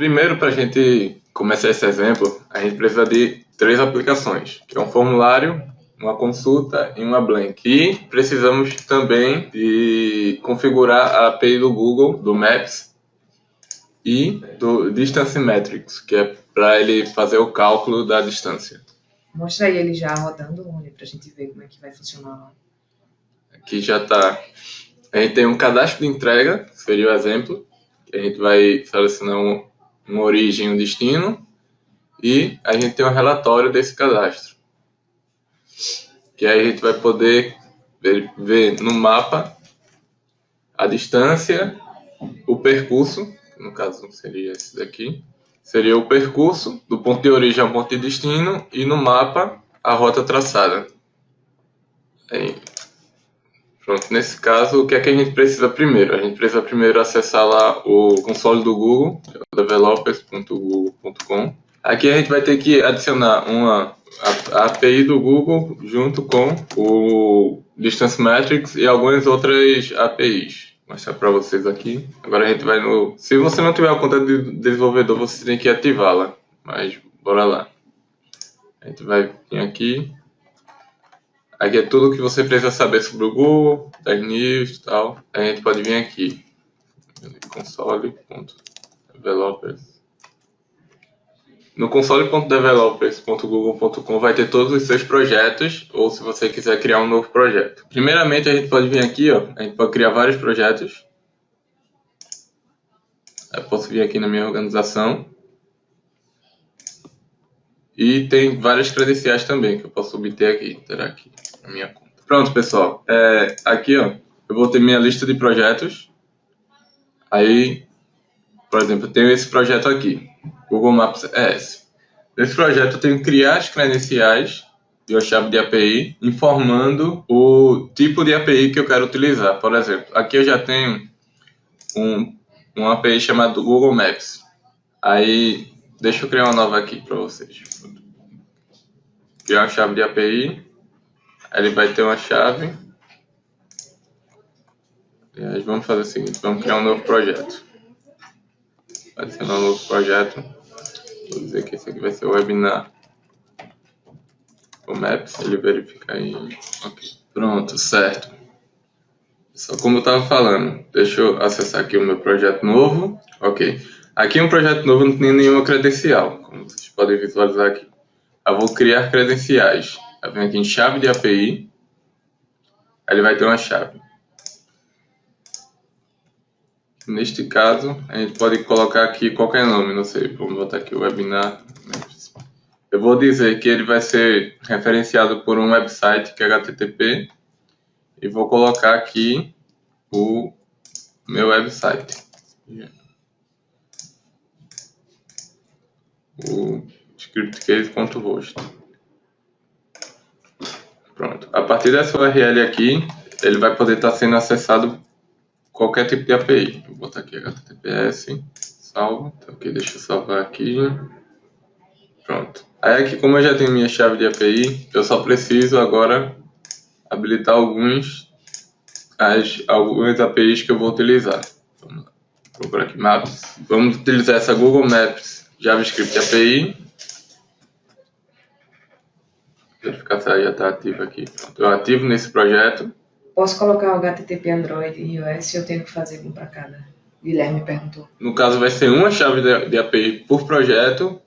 Primeiro, para a gente começar esse exemplo, a gente precisa de 3 aplicações, que é um formulário, uma consulta e uma blank. E precisamos também de configurar a API do Google, do Maps e do Distance Metrics, que é para ele fazer o cálculo da distância. Mostra aí ele já rodando, Rony, para a gente ver como é que vai funcionar lá. Aqui já está. A gente tem um cadastro de entrega, que seria o exemplo, que a gente vai selecionar uma origem e um destino, e a gente tem um relatório desse cadastro, que aí a gente vai poder ver no mapa a distância, o percurso, no caso seria esse daqui, seria o percurso do ponto de origem ao ponto de destino, e no mapa a rota traçada. Aí, pronto, nesse caso, o que é que a gente precisa primeiro? A gente precisa primeiro acessar lá o console do Google, developers.google.com. Aqui a gente vai ter que adicionar a API do Google junto com o Distance Metrics e algumas outras APIs. Vou mostrar para vocês aqui. Agora a gente vai no... Se você não tiver a conta de desenvolvedor, você tem que ativá-la. Mas bora lá. A gente vai vir aqui. Aqui é tudo que você precisa saber sobre o Google, das news e tal. A gente pode vir aqui. Console.developers. No console.developers.google.com vai ter todos os seus projetos, ou se você quiser criar um novo projeto. Primeiramente, a gente pode vir aqui, ó, a gente pode criar vários projetos. Eu posso vir aqui na minha organização. E tem várias credenciais também, que eu posso obter aqui, terá aqui na minha conta. Pronto, pessoal. Aqui, ó, eu vou ter minha lista de projetos. Aí, por exemplo, eu tenho esse projeto aqui, Google Maps ES. Nesse projeto eu tenho que criar as credenciais e a chave de API, informando o tipo de API que eu quero utilizar. Por exemplo, aqui eu já tenho um API chamado Google Maps. Aí, deixa eu criar uma nova aqui para vocês. Criar uma chave de API. Aí ele vai ter uma chave. E aí vamos fazer o seguinte, vamos criar um novo projeto. Adicionar um novo projeto. Vou dizer que esse aqui vai ser o webinar. O Maps, ele verifica aí. Ok. Pronto, certo. Só como eu estava falando, deixa eu acessar aqui o meu projeto novo. Ok. Aqui é um projeto novo, não tem nenhuma credencial, como vocês podem visualizar aqui. Eu vou criar credenciais. Eu venho aqui em chave de API. Aí ele vai ter uma chave. Neste caso, a gente pode colocar aqui qualquer nome, não sei, vamos botar aqui o webinar. Eu vou dizer que ele vai ser referenciado por um website que é HTTP e vou colocar aqui o meu website. O scriptcase.host. Pronto. A partir dessa URL aqui, ele vai poder estar sendo acessado qualquer tipo de API. Vou botar aqui HTTPS, salvo. Então, aqui, deixa eu salvar aqui. Pronto. Aí aqui, como eu já tenho minha chave de API, eu só preciso agora habilitar algumas APIs que eu vou utilizar. Vamos lá. Vou procurar aqui Maps. Vamos utilizar essa Google Maps JavaScript API. Verificar se ela já está ativa aqui. Pronto. Eu ativo nesse projeto. Posso colocar o HTTP Android e iOS, eu tenho que fazer um para cada? Guilherme perguntou. No caso, vai ser uma chave de API por projeto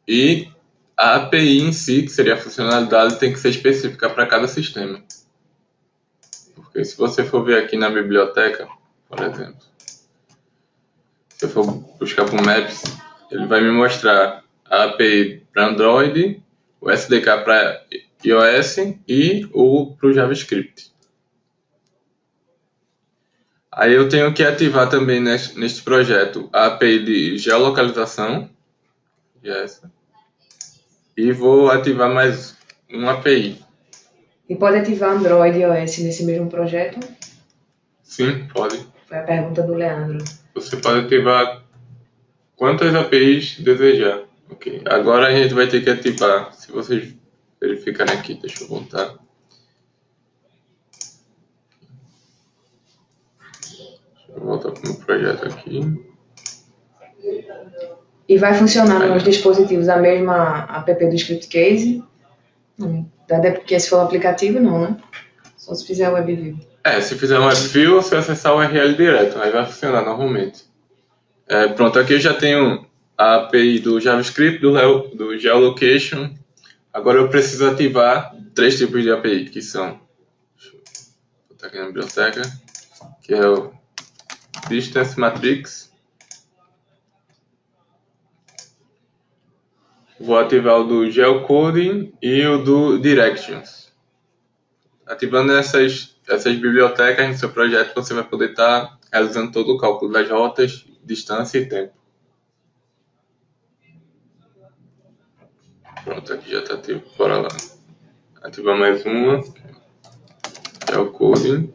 e a API em si, que seria a funcionalidade, tem que ser específica para cada sistema. Porque se você for ver aqui na biblioteca, por exemplo, se eu for buscar por Maps, ele vai me mostrar a API para Android, o SDK para iOS e o para o JavaScript. Aí eu tenho que ativar também neste projeto a API de geolocalização, e vou ativar mais uma API. E pode ativar Android e iOS nesse mesmo projeto? Sim, pode. Foi a pergunta do Leandro. Você pode ativar quantas APIs desejar. Ok. Agora a gente vai ter que ativar, se vocês verificarem aqui, deixa eu voltar. Deixa eu voltar para o meu projeto aqui. E vai funcionar nos dispositivos a mesma app do script case? Não. Até porque se for um aplicativo, não, né? Só se fizer WebView. Se fizer um WebView, você acessar o URL direto, aí vai funcionar normalmente. Pronto, aqui eu já tenho a API do JavaScript, do Geolocation. Agora eu preciso ativar 3 tipos de API, que são, deixa eu botar aqui na biblioteca, que é o Distance Matrix. Vou ativar o do Geocoding e o do Directions. Ativando essas bibliotecas no seu projeto, você vai poder estar realizando todo o cálculo das rotas, distância e tempo. Pronto, aqui já está ativo. Bora lá. Ativar mais uma. Geocoding.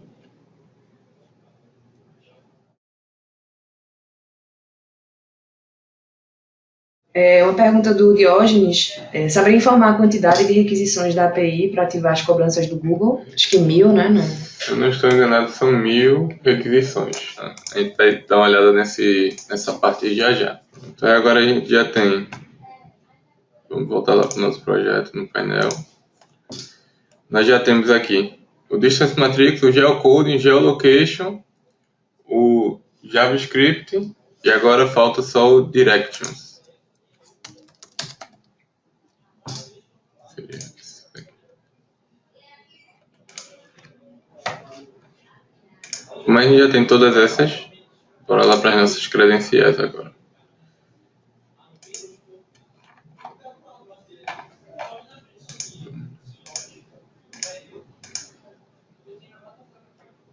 Uma pergunta do Diógenes. Saberia informar a quantidade de requisições da API para ativar as cobranças do Google? Acho que 1000, né? Não. Se eu não estou enganado, são 1000 requisições. Tá? A gente vai dar uma olhada nessa parte já já. Então agora a gente já tem. Vamos voltar lá para o nosso projeto no painel. Nós já temos aqui o Distance Matrix, o Geocoding, Geolocation, o JavaScript e agora falta só o Directions. Como a gente já tem todas essas, bora lá para as nossas credenciais agora.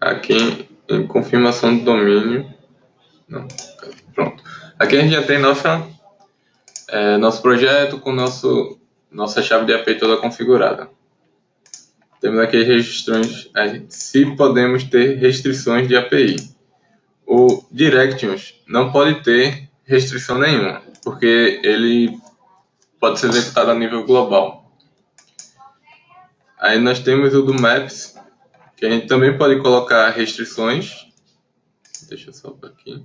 Aqui em confirmação do domínio. Não, pronto. Aqui a gente já tem nosso projeto com nossa chave de API toda configurada. Temos aqui as restrições, se podemos ter restrições de API. O Directions não pode ter restrição nenhuma, porque ele pode ser executado a nível global. Aí nós temos o do Maps, que a gente também pode colocar restrições. Deixa eu só aqui.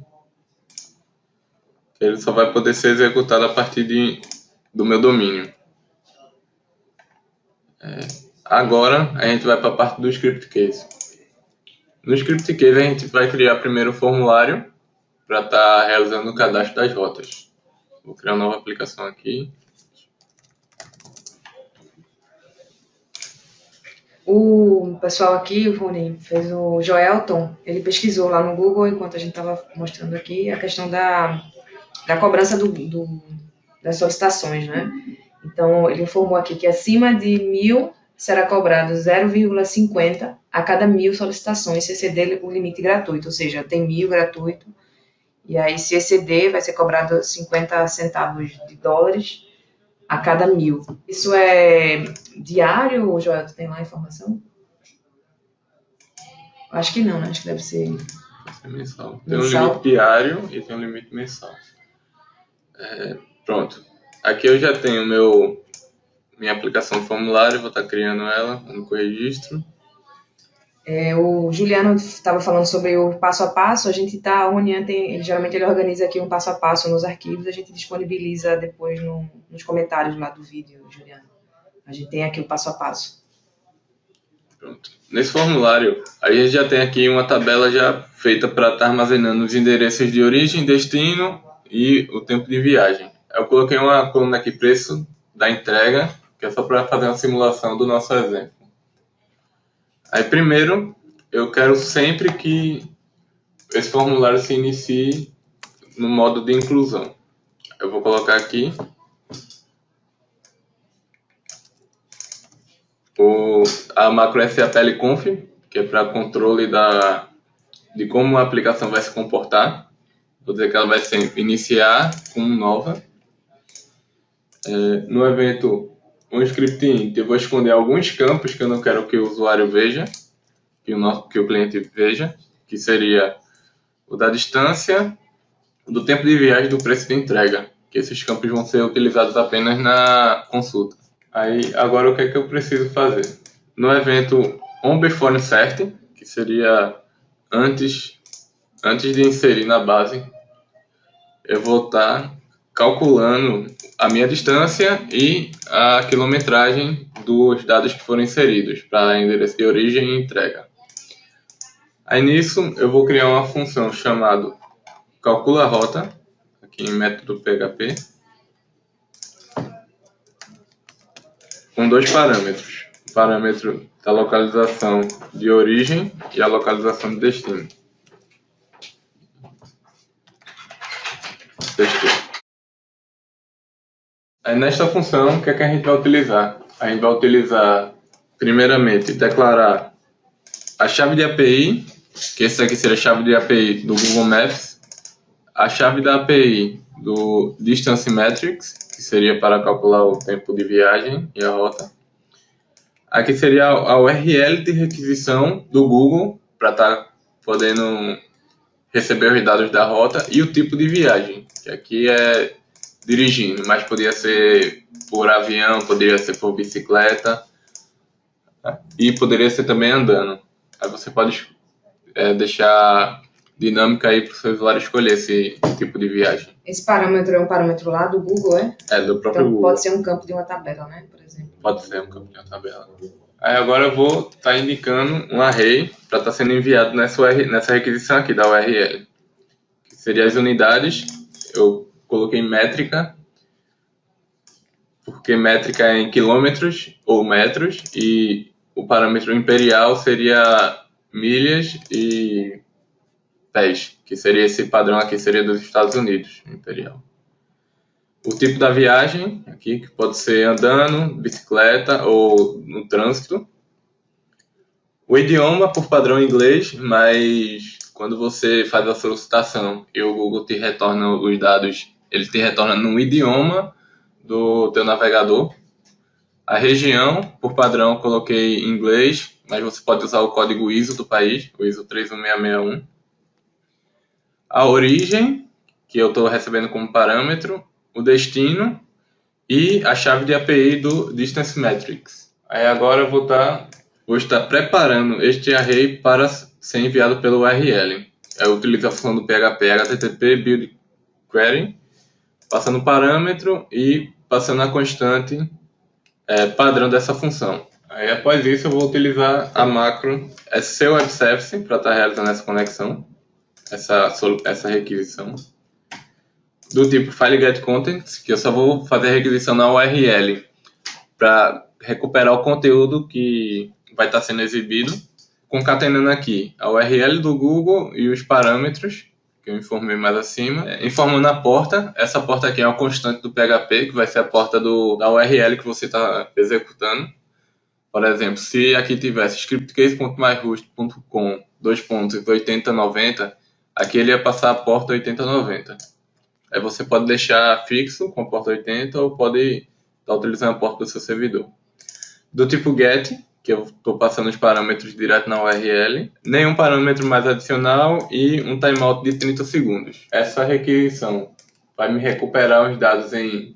Ele só vai poder ser executado a partir do meu domínio. Agora a gente vai para a parte do script case. No script case a gente vai criar primeiro o formulário para estar realizando o cadastro das rotas. Vou criar uma nova aplicação aqui. O pessoal aqui, o Rony, fez o Joelton, ele pesquisou lá no Google, enquanto a gente estava mostrando aqui, a questão da cobrança das solicitações, né? Então, ele informou aqui que acima de 1000 será cobrado 0,50 a cada 1000 solicitações, se exceder o limite gratuito, ou seja, tem 1000 gratuito, e aí se exceder vai ser cobrado 50 centavos de dólares a cada 1000. Isso é diário, Joel? Tu tem lá a informação? Acho que não, né? Acho que deve ser mensal. Tem um limite diário e tem um limite mensal. Pronto. Aqui eu já tenho minha aplicação formulário, vou estar criando ela, único registro. O Juliano estava falando sobre o passo a passo. A gente tá, o Ronian geralmente ele organiza aqui um passo a passo nos arquivos, a gente disponibiliza depois nos comentários lá do vídeo, Juliano. A gente tem aqui o passo a passo. Pronto. Nesse formulário, a gente já tem aqui uma tabela já feita para estar armazenando os endereços de origem, destino e o tempo de viagem. Eu coloquei uma coluna aqui, preço da entrega, que é só para fazer uma simulação do nosso exemplo. Aí primeiro, eu quero sempre que esse formulário se inicie no modo de inclusão. Eu vou colocar aqui a macro SAPL-conf, que é para controle de como a aplicação vai se comportar. Vou dizer que ela vai se iniciar como nova. No evento um script int, eu vou esconder alguns campos que eu não quero que o usuário veja, que o cliente veja, que seria o da distância, o do tempo de viagem e do preço de entrega, que esses campos vão ser utilizados apenas na consulta. Aí, agora o que é que eu preciso fazer? No evento onBeforeInsert, que seria antes de inserir na base, eu vou estar calculando a minha distância e a quilometragem dos dados que foram inseridos para endereço de origem e entrega. Aí nisso eu vou criar uma função chamada calcula rota, aqui em método PHP, com dois parâmetros. O parâmetro da localização de origem e a localização de destino. Testei. Aí nesta função, o que é que a gente vai utilizar? A gente vai utilizar, primeiramente, declarar a chave de API, que essa aqui seria a chave de API do Google Maps, a chave da API do Distance Metrics, que seria para calcular o tempo de viagem e a rota. Aqui seria a URL de requisição do Google, para estar podendo receber os dados da rota, e o tipo de viagem, que aqui é dirigindo, mas poderia ser por avião, poderia ser por bicicleta, e poderia ser também andando. Aí você pode deixar dinâmica aí para o seu usuário escolher esse tipo de viagem. Esse parâmetro é um parâmetro lá do Google, é? É, do próprio Então, Google. pode ser um campo de uma tabela, né? Por exemplo. Pode ser um campo de uma tabela. Aí agora eu vou estar indicando um array para estar sendo enviado nessa requisição aqui da URL. Que seria as unidades. Eu coloquei métrica, porque métrica é em quilômetros ou metros, e o parâmetro imperial seria milhas e pés, que seria esse padrão aqui, seria dos Estados Unidos, imperial. O tipo da viagem, aqui, que pode ser andando, bicicleta ou no trânsito. O idioma, por padrão inglês, mas quando você faz a solicitação e o Google te retorna os dados, ele te retorna no idioma do teu navegador. A região, por padrão, eu coloquei em inglês, mas você pode usar o código ISO do país, o ISO 31661. A origem, que eu estou recebendo como parâmetro, o destino e a chave de API do Distance Metrics. Aí agora eu vou estar preparando este array para ser enviado pelo URL. Eu utilizo a função do PHP HTTP build query, passando o parâmetro e passando a constante padrão dessa função. Aí após isso eu vou utilizar a macro SCWebService para estar realizando essa conexão, essa requisição. Do tipo FileGetContents, que eu só vou fazer a requisição na URL para recuperar o conteúdo que vai estar sendo exibido, concatenando aqui a URL do Google e os parâmetros, que eu informei mais acima, informando a porta. Essa porta aqui é uma constante do PHP, que vai ser a porta da URL que você está executando. Por exemplo, se aqui tivesse scriptcase.myhost.com 2.8090, aqui ele ia passar a porta 8090. Aí você pode deixar fixo com a porta 80 ou pode estar utilizando a porta do seu servidor. Do tipo get, que eu estou passando os parâmetros direto na URL, nenhum parâmetro mais adicional e um timeout de 30 segundos. Essa requisição vai me recuperar os dados em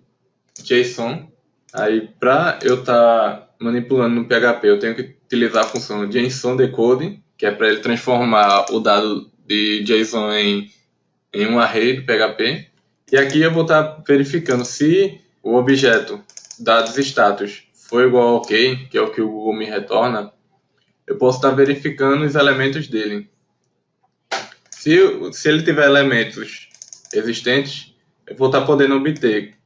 JSON. Aí para eu estar manipulando no PHP, eu tenho que utilizar a função JSON decode, que é para ele transformar o dado de JSON em um array do PHP. E aqui eu vou estar verificando se o objeto dados status for igual a OK, que é o que o Google me retorna. Eu posso estar verificando os elementos dele. Se ele tiver elementos existentes, eu vou estar podendo obter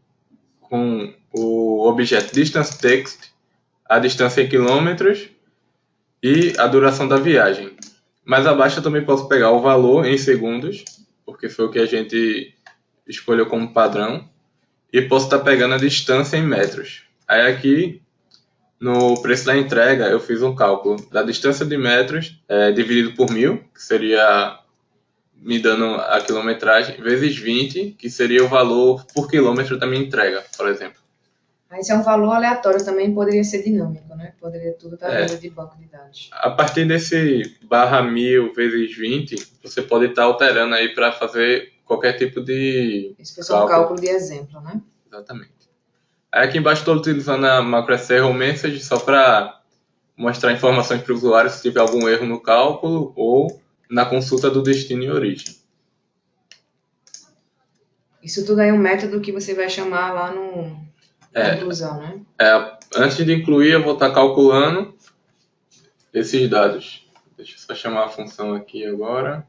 com o objeto distance text a distância em quilômetros e a duração da viagem. Mais abaixo eu também posso pegar o valor em segundos, porque foi o que a gente escolheu como padrão, e posso estar pegando a distância em metros. Aí aqui, no preço da entrega, eu fiz um cálculo da distância de metros dividido por 1000, que seria me dando a quilometragem, vezes 20, que seria o valor por quilômetro da minha entrega, por exemplo. Esse é um valor aleatório também, poderia ser dinâmico, né? Poderia tudo estar vindo de banco de dados. A partir desse /1000 vezes 20, você pode estar alterando aí para fazer qualquer tipo de Esse foi só um cálculo de exemplo, né? Exatamente. Aí aqui embaixo estou utilizando a macro SRO Message só para mostrar informações para o usuário se tiver algum erro no cálculo ou na consulta do destino e origem. Isso tudo aí é um método que você vai chamar lá na inclusão, né? Antes de incluir, eu vou estar calculando esses dados. Deixa eu só chamar a função aqui agora.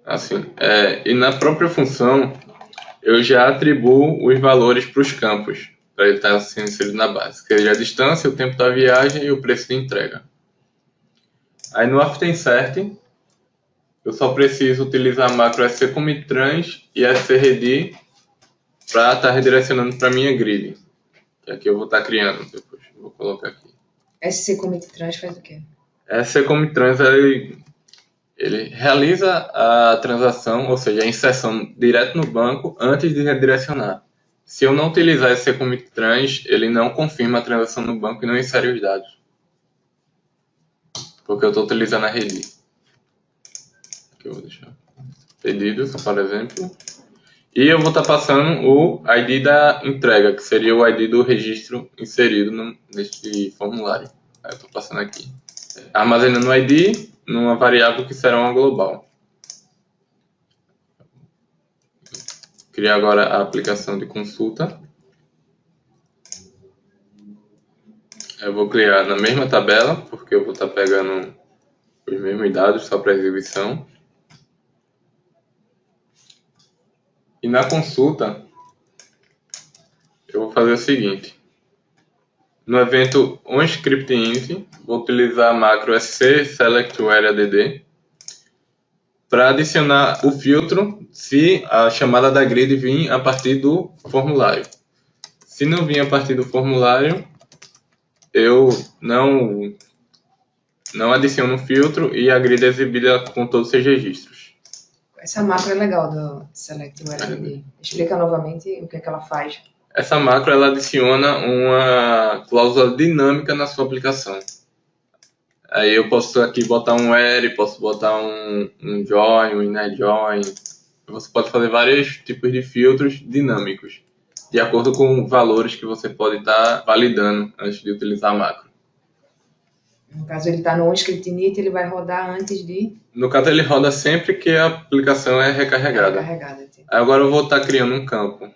Assim, e na própria função, eu já atribuo os valores para os campos, para ele estar sendo inserido na base. Que seja a distância, o tempo da viagem e o preço de entrega. Aí no after insert, eu só preciso utilizar a macro scCommitTrans e scReady para estar redirecionando para a minha grid. Que aqui eu vou estar criando depois. Vou colocar aqui. scCommitTrans faz o quê? scCommitTrans ele realiza a transação, ou seja, a inserção direto no banco antes de redirecionar. Se eu não utilizar scCommitTrans, ele não confirma a transação no banco e não insere os dados. Porque eu estou utilizando a Ready. Aqui eu vou deixar pedidos, por exemplo. E eu vou estar passando o ID da entrega, que seria o ID do registro inserido neste formulário. Aí eu estou passando aqui. Armazenando o ID numa variável que será uma global. Criar agora a aplicação de consulta. Eu vou criar na mesma tabela, porque eu vou estar pegando os mesmos dados só para exibição. E na consulta, eu vou fazer o seguinte. No evento onScriptInt, vou utilizar a macro scSelectWhereAdd para adicionar o filtro se a chamada da grid vir a partir do formulário. Se não vir a partir do formulário, eu não adiciono o filtro e a grid é exibida com todos os seus registros. Essa macro é legal do SelectWhereAdd. Explica novamente o que é que ela faz. Essa macro ela adiciona uma cláusula dinâmica na sua aplicação. Aí eu posso aqui botar um where, posso botar um join, um inner join. Você pode fazer vários tipos de filtros dinâmicos, de acordo com valores que você pode estar validando antes de utilizar a macro. No caso, ele está no onScriptInt, ele vai rodar antes de... No caso, ele roda sempre que a aplicação é recarregada. Agora eu vou estar criando um campo.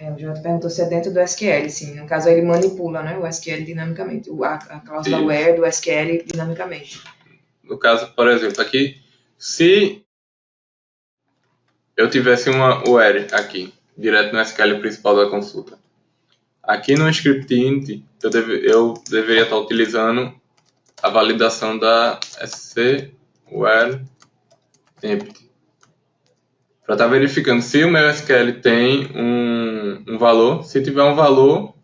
O Jota perguntou se é dentro do SQL, sim. No caso, ele manipula, né, o SQL dinamicamente, a cláusula where do SQL dinamicamente. No caso, por exemplo, aqui, se eu tivesse uma where aqui, direto no SQL principal da consulta, aqui no scriptInt, eu deveria estar utilizando a validação da scWhere empty. Para estar verificando se o meu SQL tem um valor. Se tiver um valor,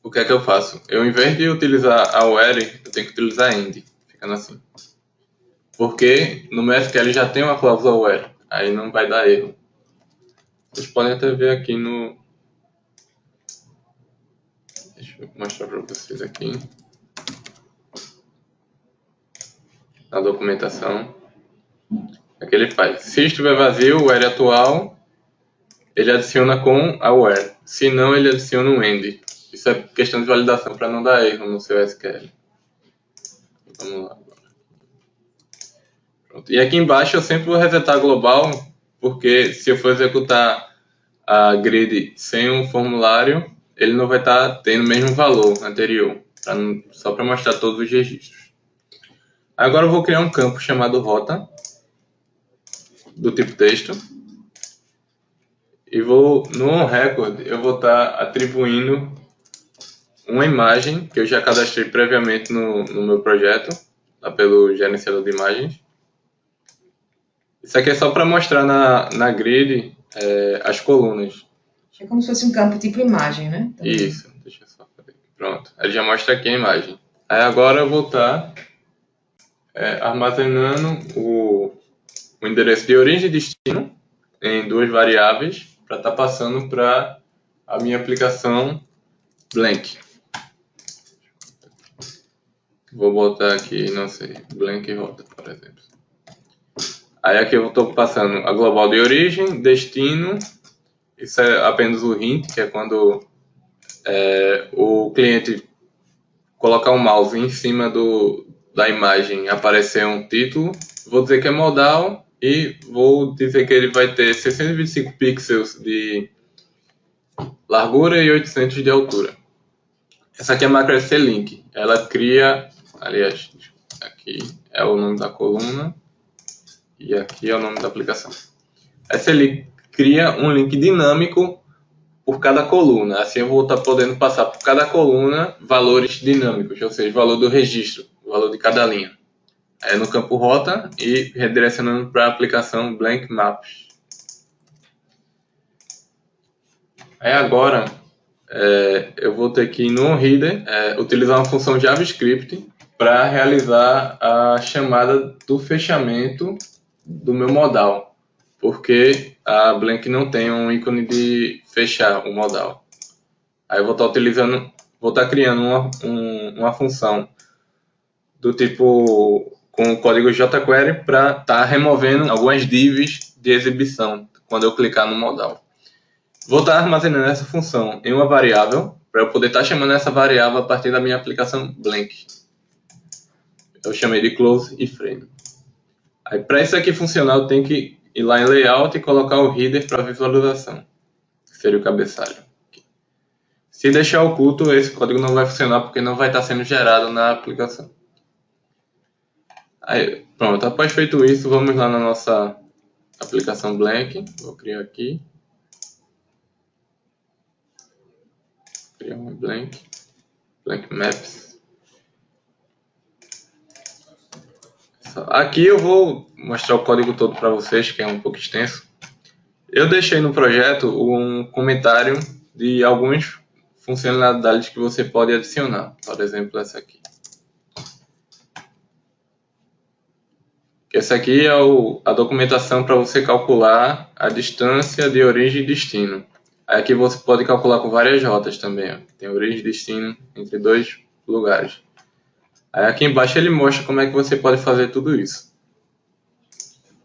o que é que eu faço? Eu, em vez de utilizar a where, eu tenho que utilizar end, ficando assim. Porque no meu SQL já tem uma cláusula where, aí não vai dar erro. Vocês podem até ver aqui no... Deixa eu mostrar para vocês aqui. Na documentação. Aqui ele faz. Se estiver vazio, o where atual, ele adiciona com a where. Se não, ele adiciona um end. Isso é questão de validação para não dar erro no seu SQL. Vamos lá agora. Pronto. E aqui embaixo eu sempre vou resetar a global, porque se eu for executar a grid sem um formulário, ele não vai estar tendo o mesmo valor anterior, só para mostrar todos os registros. Agora eu vou criar um campo chamado rota, do tipo texto, e no onRecord eu vou estar atribuindo uma imagem que eu já cadastrei previamente no meu projeto, lá pelo gerenciador de imagens. Isso aqui é só para mostrar na grid as colunas. É como se fosse um campo tipo imagem, né? Também. Isso, deixa eu só fazer aqui. Pronto, ele já mostra aqui a imagem. Aí agora eu vou estar armazenando o endereço de origem e destino em duas variáveis para estar passando para a minha aplicação blank. Vou botar aqui, não sei, blank rota, por exemplo. Aí aqui eu estou passando a global de origem, destino. Isso é apenas o hint, que é quando o cliente colocar o mouse em cima da imagem e aparecer um título. Vou dizer que é modal e vou dizer que ele vai ter 625 pixels de largura e 800 de altura. Essa aqui é a macro SC-Link. Ela cria, aliás, aqui é o nome da coluna e aqui é o nome da aplicação. Essa link cria um link dinâmico por cada coluna. Assim eu vou estar podendo passar por cada coluna valores dinâmicos, ou seja, o valor do registro, o valor de cada linha. Aí no campo rota e redirecionando para a aplicação Blank Maps. Aí agora eu vou ter que ir no onReader utilizar uma função JavaScript para realizar a chamada do fechamento do meu modal, porque a Blank não tem um ícone de fechar o modal. Aí eu vou estar criando uma função do tipo com o código jQuery para estar removendo algumas divs de exibição quando eu clicar no modal. Vou estar armazenando essa função em uma variável para eu poder estar chamando essa variável a partir da minha aplicação Blank. Eu chamei de close e frame. Aí para isso aqui funcionar eu tenho que ir lá em layout e colocar o header para visualização, que seria o cabeçalho. Se deixar oculto, esse código não vai funcionar porque não vai estar sendo gerado na aplicação. Aí, pronto, após feito isso, vamos lá na nossa aplicação Blank. Vou criar aqui. Criar uma Blank Maps. Aqui eu vou mostrar o código todo para vocês, que é um pouco extenso. Eu deixei no projeto um comentário de algumas funcionalidades que você pode adicionar. Por exemplo, essa aqui. Essa aqui é a documentação para você calcular a distância de origem e destino. Aqui você pode calcular com várias rotas também. Ó. Tem origem e destino entre dois lugares. Aí aqui embaixo ele mostra como é que você pode fazer tudo isso.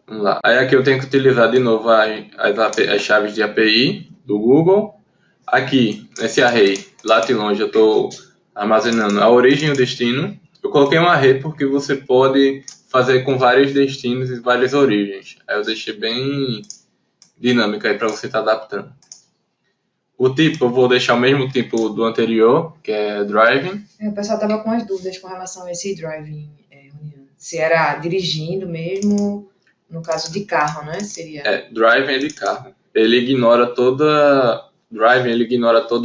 Vamos lá. Aí aqui eu tenho que utilizar de novo as chaves de API do Google. Aqui, nesse array, lá e longe, eu estou armazenando a origem e o destino. Eu coloquei um array porque você pode fazer com vários destinos e várias origens. Aí eu deixei bem dinâmico aí para você estar adaptando. O tipo, eu vou deixar o mesmo tipo do anterior, que é driving. O pessoal estava com as dúvidas com relação a esse driving, se era dirigindo mesmo, no caso de carro, né? Seria... Driving é de carro. Ele ignora toda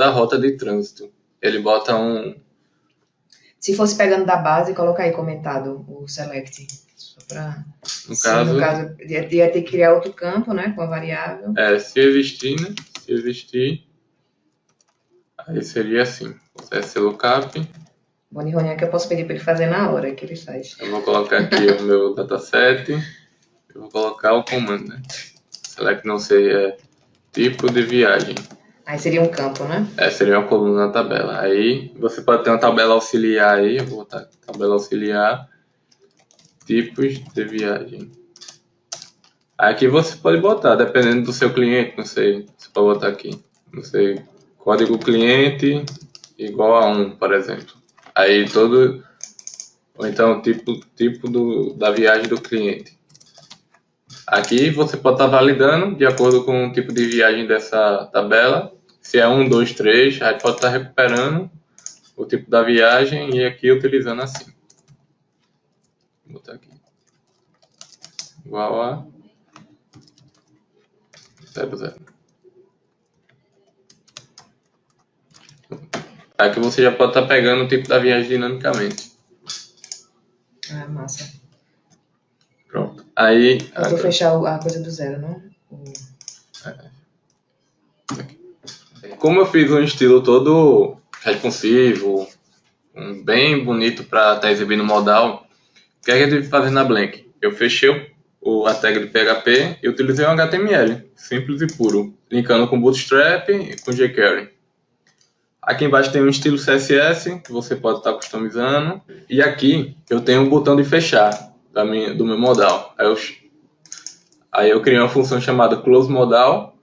a rota de trânsito. Ele bota Se fosse pegando da base, coloca aí comentado o select. Só pra... No caso, ia ter que criar outro campo, né? Com a variável. Se existir, né? Se existir, aí seria assim. Esse lookup. Boni Ronian, que eu posso pedir para ele fazer na hora que ele faz. Eu vou colocar aqui o meu dataset. Eu vou colocar o comando, né? Select não sei, tipo de viagem. Aí seria um campo, né? Seria uma coluna na tabela. Aí você pode ter uma tabela auxiliar aí. Eu vou botar tabela auxiliar. Tipos de viagem. Aí aqui você pode botar, dependendo do seu cliente, não sei, você pode botar aqui, não sei, código cliente igual a 1, por exemplo. Aí ou então tipo da viagem do cliente. Aqui você pode estar validando de acordo com o tipo de viagem dessa tabela. Se é 1, 2, 3, aí pode estar recuperando o tipo da viagem e aqui utilizando assim. Vou botar aqui. Igual a 00. Aqui você já pode estar pegando o tipo da viagem dinamicamente. Massa. Pronto. Aí. Eu vou fechar a coisa do zero, não? Como eu fiz um estilo todo responsivo, bem bonito para estar exibindo modal, o que é que eu tive que fazer na Blank? Eu fechei a tag de PHP e utilizei um HTML, simples e puro, linkando com Bootstrap e com jQuery. Aqui embaixo tem um estilo CSS, que você pode estar customizando. E aqui eu tenho um botão de fechar do meu modal. Aí eu criei uma função chamada closeModal,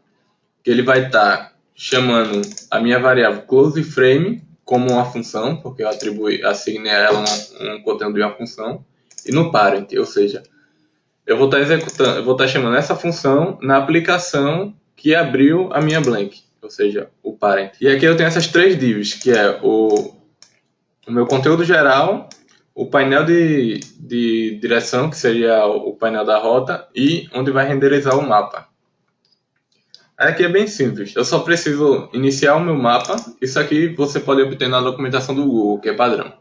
que ele vai estar chamando a minha variável closeFrame como uma função, porque eu assignei a ela um conteúdo de uma função, e no parent, ou seja, eu vou estar executando, eu vou estar chamando essa função na aplicação que abriu a minha blank, ou seja, o parent. E aqui eu tenho essas três divs, que é o meu conteúdo geral, o painel de direção, que seria o painel da rota, e onde vai renderizar o mapa. Aqui é bem simples, eu só preciso iniciar o meu mapa. Isso aqui você pode obter na documentação do Google, que é padrão.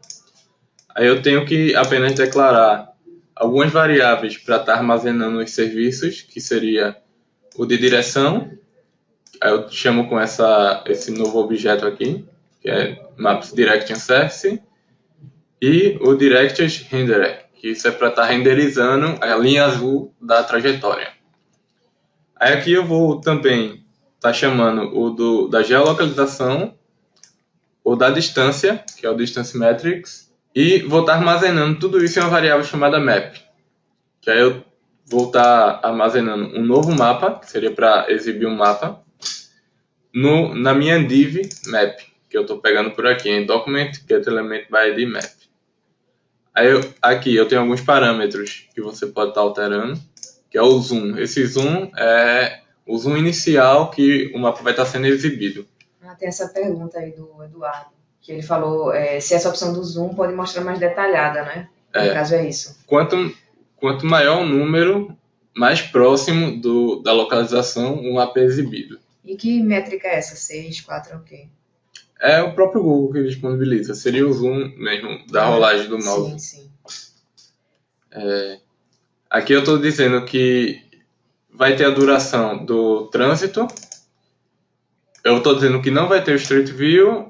Aí eu tenho que apenas declarar algumas variáveis para estar armazenando os serviços, que seria o de direção. Aí eu chamo com esse novo objeto aqui, que é Maps Direction Surface, e o Directions Renderer, que isso é para estar renderizando a linha azul da trajetória. Aí aqui eu vou também estar chamando o da geolocalização, o da distância, que é o Distance Metrics, e vou estar armazenando tudo isso em uma variável chamada map, que aí eu vou estar armazenando um novo mapa, que seria para exibir um mapa, na minha div map, que eu estou pegando por aqui, em document get element by id map. Aí aqui eu tenho alguns parâmetros que você pode estar alterando, que é o zoom. Esse zoom é o zoom inicial que o mapa vai estar sendo exibido. Tem essa pergunta aí do Eduardo, que ele falou se essa opção do zoom pode mostrar mais detalhada, né? No caso é isso. Quanto maior o número, mais próximo da localização o mapa é exibido. E que métrica é essa? 6, 4 é o quê? É o próprio Google que disponibiliza. Seria o zoom mesmo da rolagem do mouse. Sim. Aqui eu estou dizendo que vai ter a duração do trânsito. Eu estou dizendo que não vai ter o Street View.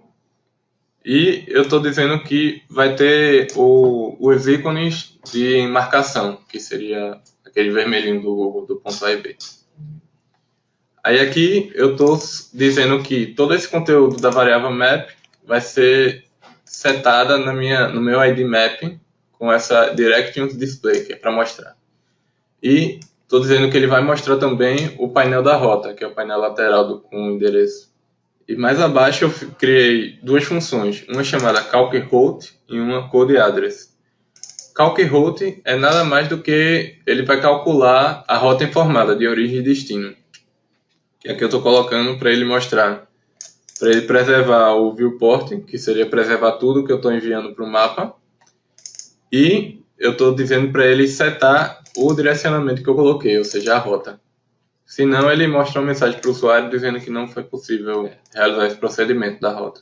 E eu estou dizendo que vai ter os ícones de marcação, que seria aquele vermelhinho do Google, do ponto A e B. Aí aqui eu estou dizendo que todo esse conteúdo da variável map vai ser setada no meu ID map com essa directions display, que é para mostrar. E estou dizendo que ele vai mostrar também o painel da rota, que é o painel lateral com o endereço. E mais abaixo eu criei duas funções, uma chamada calcRoute e uma codeAddress. CalcRoute é nada mais do que ele vai calcular a rota informada de origem e destino. Que aqui eu estou colocando para ele mostrar, para ele preservar o viewport, que seria preservar tudo que eu estou enviando para o mapa. E eu estou dizendo para ele setar o direcionamento que eu coloquei, ou seja, a rota. Senão ele mostra uma mensagem para o usuário dizendo que não foi possível realizar esse procedimento da rota.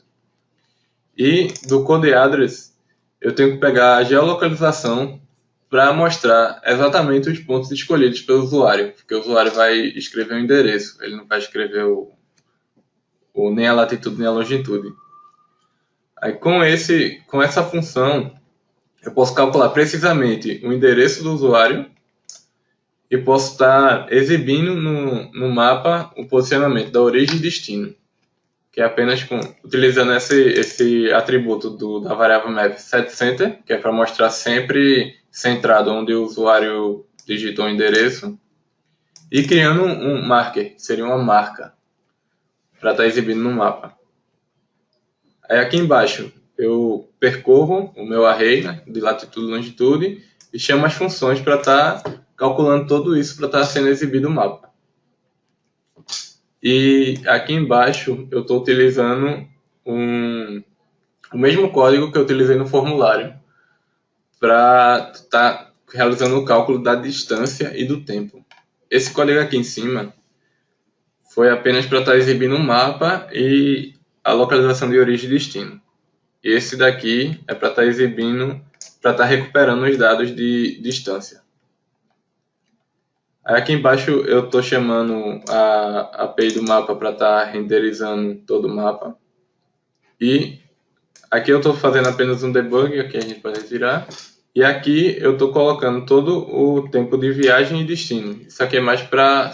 E do codeAddress eu tenho que pegar a geolocalização para mostrar exatamente os pontos escolhidos pelo usuário, porque o usuário vai escrever o endereço, ele não vai escrever nem a latitude nem a longitude. Aí com essa função eu posso calcular precisamente o endereço do usuário e posso estar exibindo no mapa o posicionamento da origem e destino, que é apenas utilizando esse atributo da variável map setCenter, que é para mostrar sempre centrado onde o usuário digitou o endereço, e criando um marker, que seria uma marca, para estar exibindo no mapa. Aí aqui embaixo eu percorro o meu array, né, de latitude e longitude e chamo as funções para estar calculando tudo isso para estar sendo exibido o mapa. E aqui embaixo eu estou utilizando o mesmo código que eu utilizei no formulário para estar realizando o cálculo da distância e do tempo. Esse código aqui em cima foi apenas para estar exibindo um mapa e a localização de origem e destino. E esse daqui é para estar exibindo, para estar recuperando os dados de distância. Aqui embaixo eu estou chamando a API do mapa para estar renderizando todo o mapa. E aqui eu estou fazendo apenas um debug, aqui a gente pode retirar. E aqui eu estou colocando todo o tempo de viagem e destino. Isso aqui é mais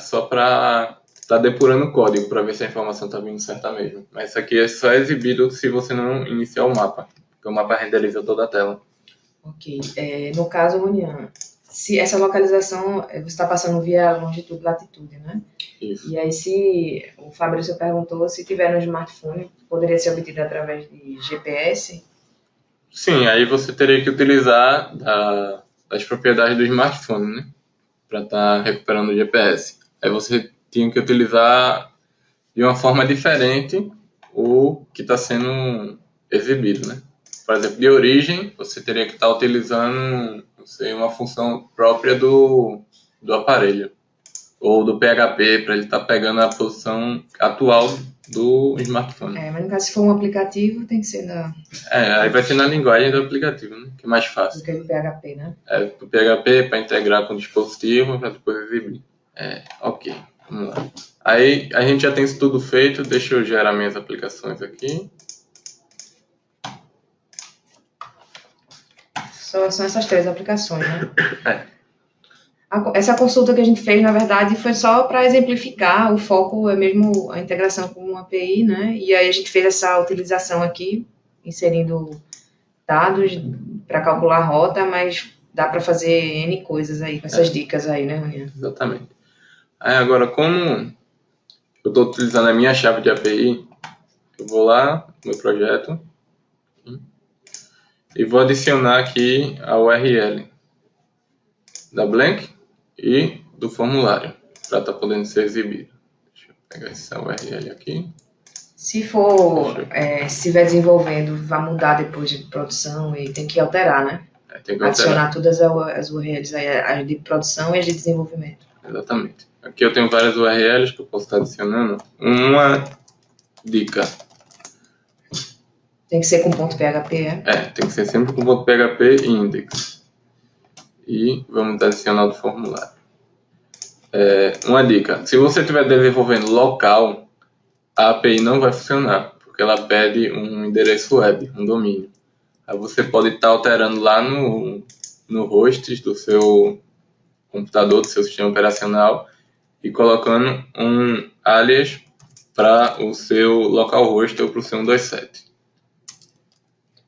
só para estar depurando o código, para ver se a informação está vindo certa mesmo. Mas isso aqui é só exibido se você não iniciar o mapa, porque o mapa renderiza toda a tela. Ok. No caso, União, se essa localização você está passando via longitude e latitude, né? Isso. E aí, se o Fabrício perguntou se tiver no smartphone, poderia ser obtido através de GPS? Sim, aí você teria que utilizar das propriedades do smartphone, né? para estar recuperando o GPS. Aí você tinha que utilizar de uma forma diferente o que está sendo exibido, né? Por exemplo, de origem, você teria que estar utilizando, não sei, uma função própria do aparelho ou do PHP para ele estar pegando a posição atual do smartphone. Mas no caso, se for um aplicativo, tem que ser Aí vai ser na linguagem do aplicativo, né? Que é mais do fácil. que no PHP, né? Do PHP para integrar com o dispositivo para depois exibir. Ok, vamos lá. Aí a gente já tem isso tudo feito, deixa eu gerar minhas aplicações aqui. São essas 3 aplicações, né? Essa consulta que a gente fez, na verdade, foi só para exemplificar. O foco é mesmo a integração com uma API, né? E aí a gente fez essa utilização aqui, inserindo dados para calcular a rota, mas dá para fazer N coisas aí, com essas dicas aí, né, Ronier? Exatamente. Aí agora, como eu estou utilizando a minha chave de API, eu vou lá no meu projeto e vou adicionar aqui a URL da Blank e do formulário para estar podendo ser exibido. Deixa eu pegar essa URL aqui. Se for, se estiver desenvolvendo, vai mudar depois de produção e tem que alterar, né? Tem que adicionar todas as URLs aí, as de produção e as de desenvolvimento. Exatamente. Aqui eu tenho várias URLs que eu posso estar adicionando. Uma dica. Tem que ser com ponto .php, tem que ser sempre com ponto .php e index. E vamos adicionar o formulário. Uma dica. Se você estiver desenvolvendo local, a API não vai funcionar, porque ela pede um endereço web, um domínio. Aí você pode estar alterando lá no host do seu computador, do seu sistema operacional, e colocando um alias para o seu localhost ou para o seu 127.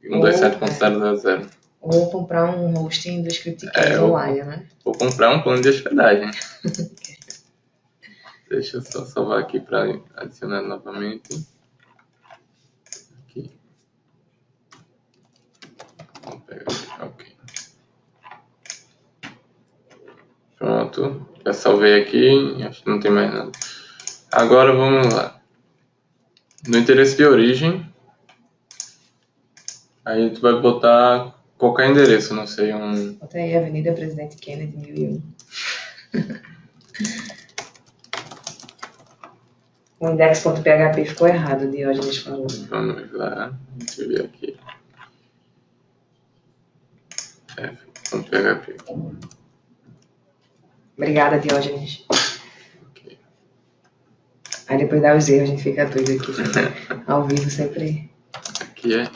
127.0.0. Ou comprar um hosting do ScriptCase online, né? Ou comprar um plano de hospedagem. Deixa eu só salvar aqui para adicionar novamente. Aqui. Vamos pegar aqui. Ok. Pronto. Já salvei aqui. Acho que não tem mais nada. Agora vamos lá. No endereço de origem, aí tu vai botar qualquer endereço, não sei, Bota aí Avenida Presidente Kennedy, 1001. O index.php ficou errado, o Diógenes falou. Vamos lá, deixa eu ver aqui. F.php. Obrigada, Diógenes. Okay. Aí depois dá os erros, a gente fica doido aqui. Ao vivo sempre. Aqui é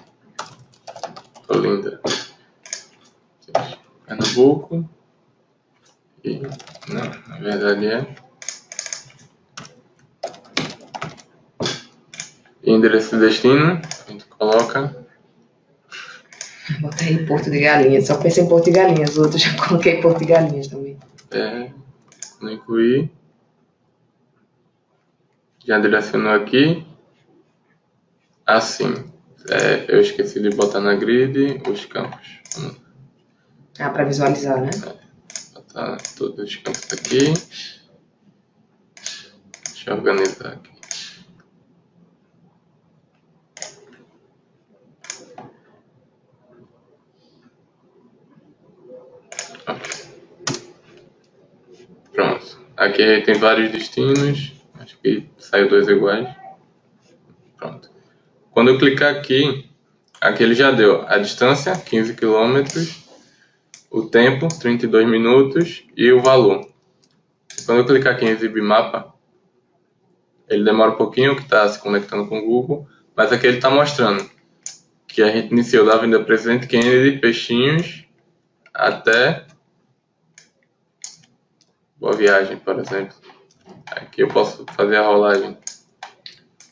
Olinda. Pernambuco. E não, na verdade é. E endereço de destino, a gente coloca. Bota aí Porto de Galinhas, só pensei em Porto de Galinhas, os outros já coloquei Porto de Galinhas também. Não incluí. Já direcionou aqui. Assim. Eu esqueci de botar na grid os campos. Para visualizar, né? Botar todos os campos aqui. Deixa eu organizar aqui. Pronto. Aqui tem vários destinos. Acho que saiu 2 iguais. Pronto. Quando eu clicar aqui ele já deu a distância, 15 km, o tempo, 32 minutos e o valor. Quando eu clicar aqui em exibir mapa, ele demora um pouquinho, que está se conectando com o Google, mas aqui ele está mostrando que a gente iniciou da Avenida Presidente Kennedy, Peixinhos, até Boa Viagem, por exemplo. Aqui eu posso fazer a rolagem.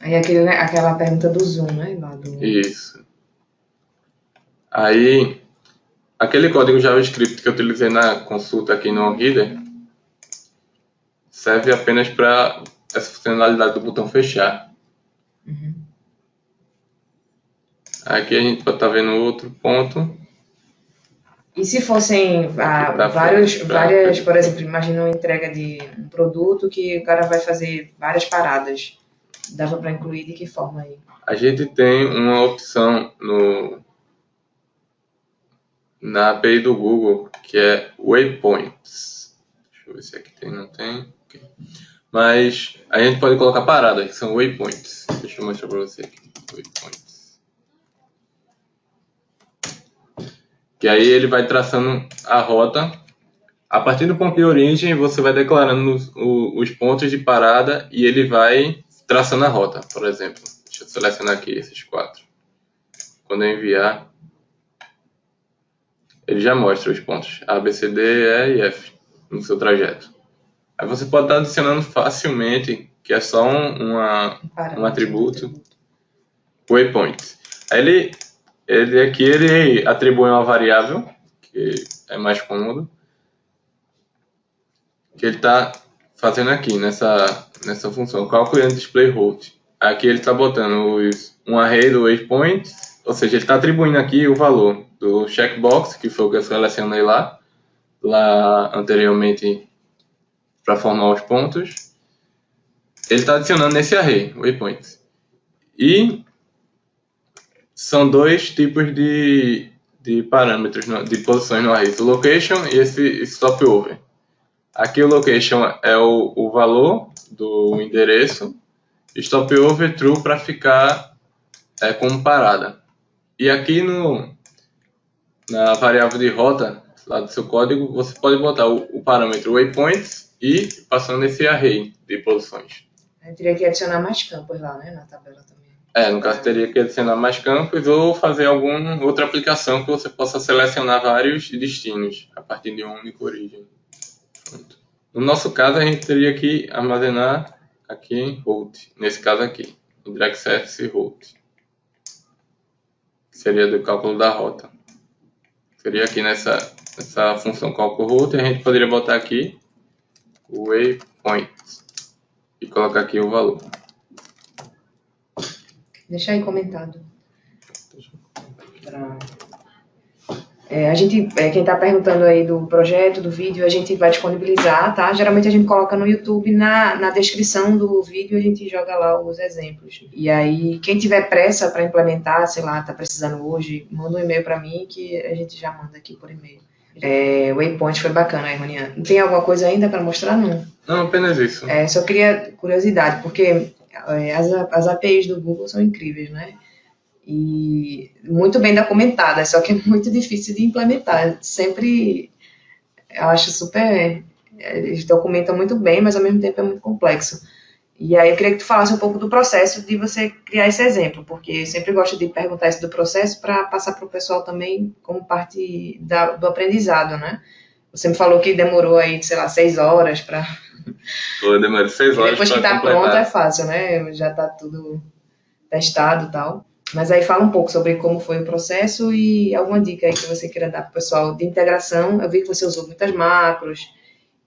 Aí aquela pergunta do Zoom, né? Isso. Aí, aquele código JavaScript que eu utilizei na consulta aqui no OnReader serve apenas para essa funcionalidade do botão fechar. Uhum. Aqui a gente pode estar vendo outro ponto. E se fossem várias, por exemplo, imagina uma entrega de um produto que o cara vai fazer várias paradas. Dava para incluir de que forma aí? A gente tem uma opção na API do Google que é Waypoints. Deixa eu ver se aqui tem, não tem. Okay. Mas a gente pode colocar paradas, que são Waypoints. Deixa eu mostrar para você aqui. Waypoints. Que aí ele vai traçando a rota. A partir do ponto de origem, você vai declarando os pontos de parada e ele vai traçando a rota, por exemplo. Deixa eu selecionar aqui esses 4. Quando eu enviar, ele já mostra os pontos A, B, C, D, E e F no seu trajeto. Aí você pode estar adicionando facilmente, que é só um atributo, waypoint. Aí ele atribui uma variável, que é mais cômodo, que ele está fazendo aqui nessa função, calculando display route. Aqui ele está botando um array do waypoint, ou seja, ele está atribuindo aqui o valor do checkbox, que foi o que eu selecionei lá anteriormente para formar os pontos. Ele está adicionando nesse array, waypoints. E são 2 tipos de parâmetros, de posições no array, o location e esse stopover. Aqui o location é o valor do endereço, stopover true para ficar como parada. E aqui na variável de rota, lá do seu código, você pode botar o parâmetro waypoints e passando esse array de posições. Eu teria que adicionar mais campos lá, né, na tabela também. No caso teria que adicionar mais campos ou fazer alguma outra aplicação que você possa selecionar vários destinos a partir de uma única origem. Pronto. No nosso caso, a gente teria que armazenar aqui em route, nesse caso aqui, em drag surface route, que seria do cálculo da rota. Seria aqui nessa função cálculo route, a gente poderia botar aqui o waypoint e colocar aqui o valor. Deixa aí comentado. A gente, quem está perguntando aí do projeto, do vídeo, a gente vai disponibilizar, tá? Geralmente a gente coloca no YouTube, na descrição do vídeo a gente joga lá os exemplos. E aí, quem tiver pressa para implementar, sei lá, tá precisando hoje, manda um e-mail para mim que a gente já manda aqui por e-mail. O Waypoint foi bacana aí, Ronian. Tem alguma coisa ainda para mostrar? Não. Não, apenas isso. Só queria curiosidade, porque as APIs do Google são incríveis, né? E muito bem documentadas, só que é muito difícil de implementar. Sempre, eu acho super, eles documentam muito bem, mas ao mesmo tempo é muito complexo. E aí eu queria que tu falasse um pouco do processo de você criar esse exemplo, porque eu sempre gosto de perguntar isso do processo para passar para o pessoal também como parte do aprendizado, né? Você me falou que demorou aí, sei lá, 6 horas para... Demorou 6 horas. Depois que tá pronto é fácil, né? Já tá tudo testado e tal. Mas aí fala um pouco sobre como foi o processo e alguma dica aí que você queira dar para o pessoal de integração. Eu vi que você usou muitas macros,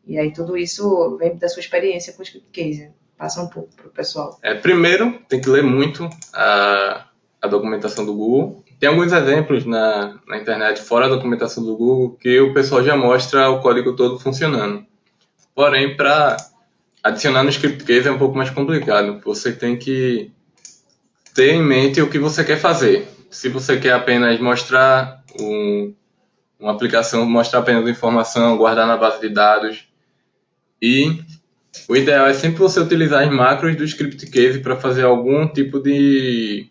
e aí tudo isso vem da sua experiência com o Script Case. Passa um pouco para o pessoal. Primeiro, tem que ler muito a documentação do Google. Tem alguns exemplos na internet, fora a documentação do Google, que o pessoal já mostra o código todo funcionando. Porém, para adicionar no Script Case é um pouco mais complicado. Você tem que ter em mente o que você quer fazer. Se você quer apenas mostrar uma aplicação, mostrar apenas informação, guardar na base de dados. E o ideal é sempre você utilizar as macros do Script Case para fazer algum tipo de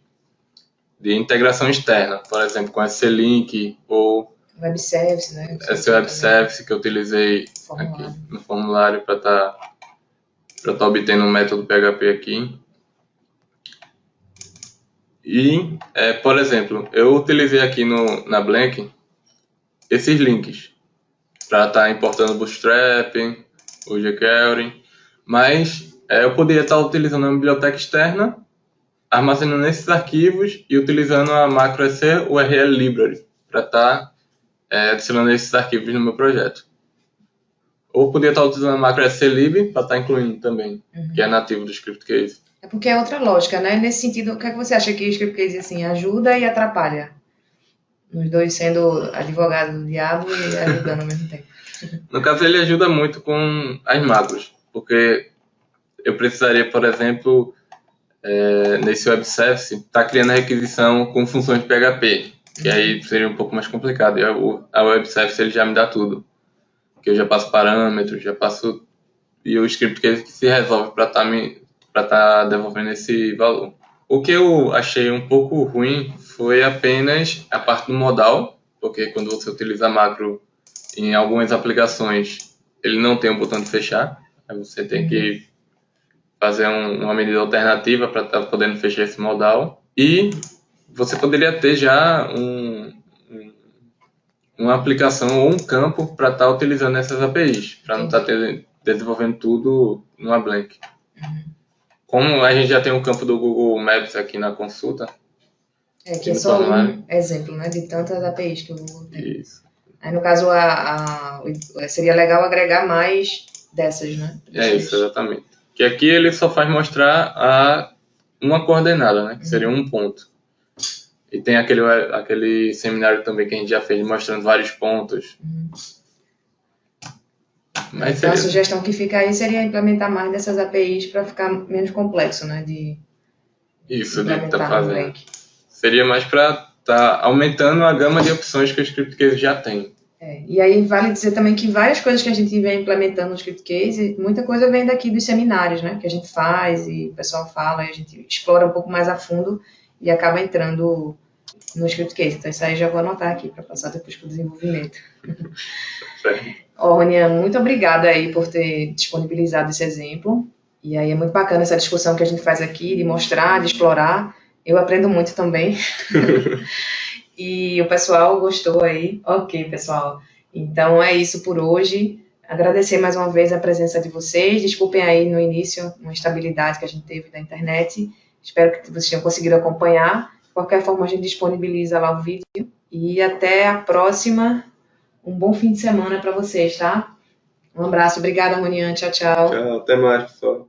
integração externa. Por exemplo, com SC-Link ou Web Service, né? Esse Web Service que eu utilizei aqui no formulário para estar obtendo um método PHP aqui. E, por exemplo, eu utilizei aqui na Blank esses links para estar importando o Bootstrap, o jQuery, mas eu poderia estar utilizando a biblioteca externa, armazenando esses arquivos e utilizando a macro SC-URL Library para estar adicionando esses arquivos no meu projeto. Ou poderia estar utilizando a macro SCLib para estar incluindo também, que é nativo do Script Case. É porque é outra lógica, né? Nesse sentido, o que é que você acha que o Script Case assim, ajuda e atrapalha? Os dois sendo advogado do diabo e ajudando ao mesmo tempo. No caso, ele ajuda muito com as macros, porque eu precisaria, por exemplo, nesse web service, estar criando a requisição com funções de PHP, que aí seria um pouco mais complicado. E a web service ele já me dá tudo, que eu já passo parâmetros, já passo e o script que se resolve para estar devolvendo esse valor. O que eu achei um pouco ruim foi apenas a parte do modal, porque quando você utiliza macro em algumas aplicações, ele não tem um botão de fechar, aí você tem que fazer uma medida alternativa para estar podendo fechar esse modal. E você poderia ter já uma aplicação ou um campo para estar utilizando essas APIs, para não estar desenvolvendo tudo numa blank. Como a gente já tem um campo do Google Maps aqui na consulta. Que é só um exemplo, né, de tantas APIs que o Google tem. Isso. Aí, no caso, seria legal agregar mais dessas, né? Isso, exatamente. Que aqui ele só faz mostrar uma coordenada, né? Que seria um ponto. E tem aquele seminário também que a gente já fez mostrando vários pontos. Mas então, a sugestão que fica aí seria implementar mais dessas APIs para ficar menos complexo, né? Isso, de estar fazendo. Seria mais para estar aumentando a gama de opções que o script case já tem. E aí vale dizer também que várias coisas que a gente vem implementando no script case, muita coisa vem daqui dos seminários, né? Que a gente faz e o pessoal fala e a gente explora um pouco mais a fundo e acaba entrando no script case. Então isso aí já vou anotar aqui para passar depois para o desenvolvimento. Ronian, muito obrigada aí por ter disponibilizado esse exemplo. E aí é muito bacana essa discussão que a gente faz aqui, de mostrar, de explorar. Eu aprendo muito também. E o pessoal gostou aí. Ok, pessoal. Então é isso por hoje. Agradecer mais uma vez a presença de vocês. Desculpem aí no início uma instabilidade que a gente teve na internet. Espero que vocês tenham conseguido acompanhar. De qualquer forma, a gente disponibiliza lá o vídeo. E até a próxima. Um bom fim de semana para vocês, tá? Um abraço. Obrigada, Ronian. Tchau, tchau. Tchau, até mais, pessoal.